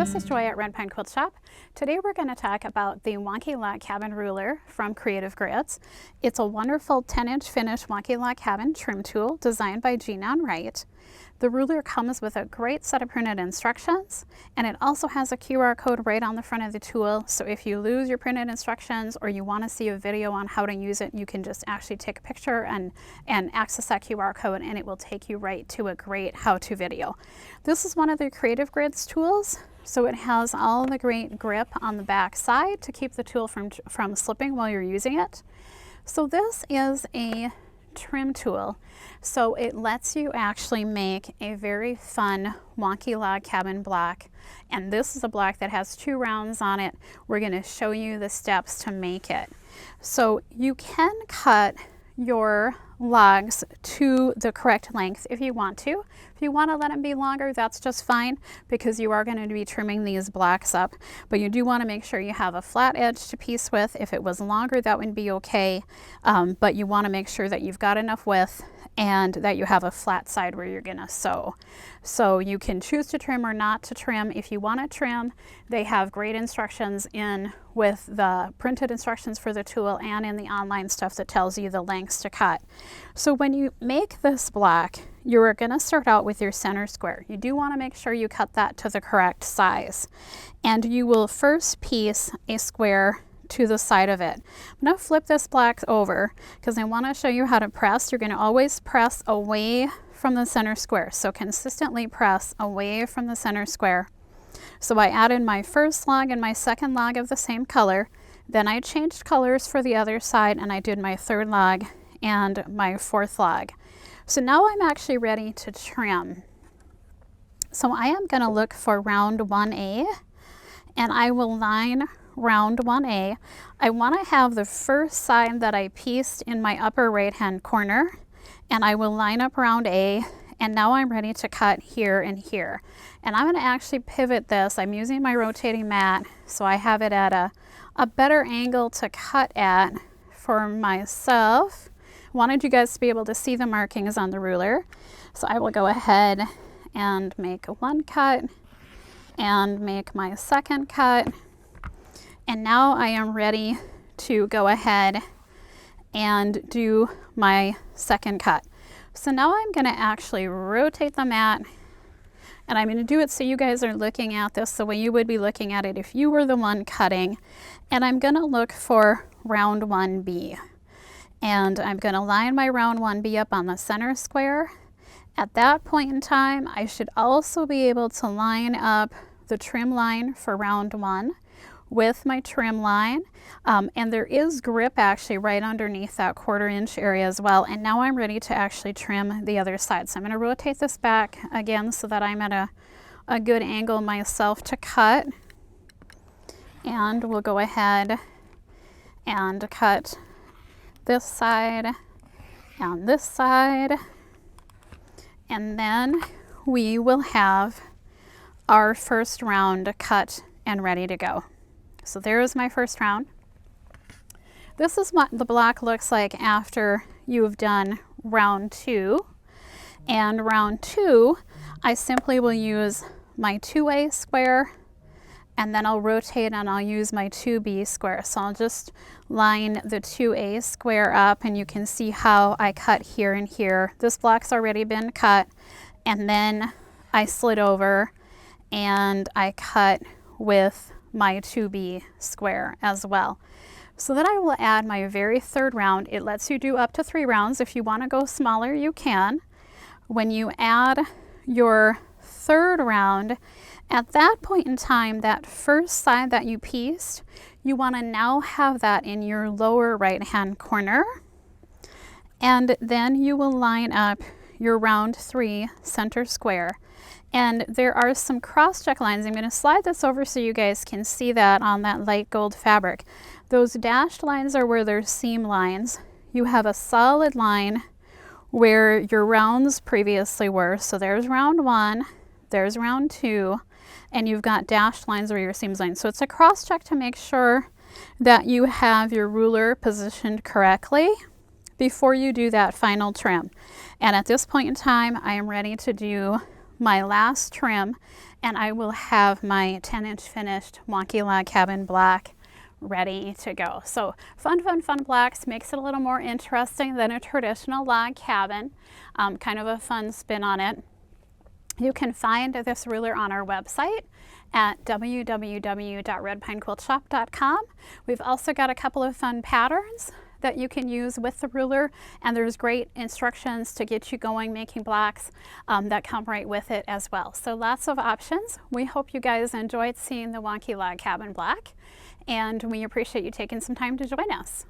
this is Joy at Pine Quilt Shop. Today we're going to talk about the Wonky Log Cabin ruler from Creative Grids. It's a wonderful 10-inch finish Wonky Log Cabin trim tool designed by Jean Wright. The ruler comes with a great set of printed instructions, and it also has a QR code right on the front of the tool, so if you lose your printed instructions or you want to see a video on how to use it, you can just actually take a picture and access that QR code, and it will take you right to a great how-to video. This is one of the Creative Grids tools, so it has all the great grip on the back side to keep the tool from slipping while you're using it. So this is a trim tool, so it lets you actually make a very fun Wonky Log Cabin block, and this is a block that has 2 rounds on it. We're going to show you the steps to make it. So you can cut your logs to the correct length if you want to. If you want to let them be longer, that's just fine, because you are going to be trimming these blocks up, but you do want to make sure you have a flat edge to piece with. If it was longer, that would be okay, but you want to make sure that you've got enough width and that you have a flat side where you're going to sew. So you can choose to trim or not to trim. If you want to trim, they have great instructions in with the printed instructions for the tool and in the online stuff that tells you the lengths to cut. So when you make this block, you're going to start out with your center square. You do want to make sure you cut that to the correct size, and you will first piece a square to the side of it. I'm going to flip this block over because I want to show you how to press. You're going to always press away from the center square, so consistently press away from the center square. So I added my first log and my second log of the same color, then I changed colors for the other side, and I did my third log and my fourth log. So now I'm actually ready to trim. So I am going to look for round 1A, and I will line round 1A. I want to have the first side that I pieced in my upper right hand corner, and I will line up round A, and now I'm ready to cut here and here. And I'm going to actually pivot this. I'm using my rotating mat, so I have it at a better angle to cut at for myself. Wanted you guys to be able to see the markings on the ruler. So I will go ahead and make one cut and make my second cut. And now I am ready to go ahead and do my second cut. So now I'm going to actually rotate the mat, and I'm going to do it so you guys are looking at this the way you would be looking at it if you were the one cutting. And I'm going to look for round 1B. And I'm going to line my round 1B up on the center square. At that point in time, I should also be able to line up the trim line for round 1 with my trim line, and there is grip actually right underneath that 1/4 inch area as well. And now I'm ready to actually trim the other side. So I'm going to rotate this back again so that I'm at a good angle myself to cut, and we'll go ahead and cut this side and this side, and then we will have our first round cut and ready to go. So there is my first round. This is what the block looks like after you've done round 2. And round 2, I simply will use my 2A square, and then I'll rotate and I'll use my 2B square. So I'll just line the 2A square up, and you can see how I cut here and here. This block's already been cut, and then I slid over and I cut with my 2B square as well. So then I will add my very third round. It lets you do up to 3 rounds. If you want to go smaller, you can. When you add your third round, at that point in time, that first side that you pieced, you want to now have that in your lower right hand corner, and then you will line up your round 3 center square. And there are some cross-check lines. I'm going to slide this over so you guys can see that on that light gold fabric. Those dashed lines are where there's seam lines. You have a solid line where your rounds previously were. So there's round 1, there's round 2, and you've got dashed lines where your seams line. So it's a cross-check to make sure that you have your ruler positioned correctly before you do that final trim. And at this point in time, I am ready to do my last trim, and I will have my 10-inch finished Wonky Log Cabin black ready to go. So fun blacks, makes it a little more interesting than a traditional log cabin. Kind of a fun spin on it. You can find this ruler on our website at www.redpinequiltshop.com. We've also got a couple of fun patterns that you can use with the ruler, and there's great instructions to get you going making blocks that come right with it as well. So lots of options. We hope you guys enjoyed seeing the Wonky Log Cabin black, and we appreciate you taking some time to join us.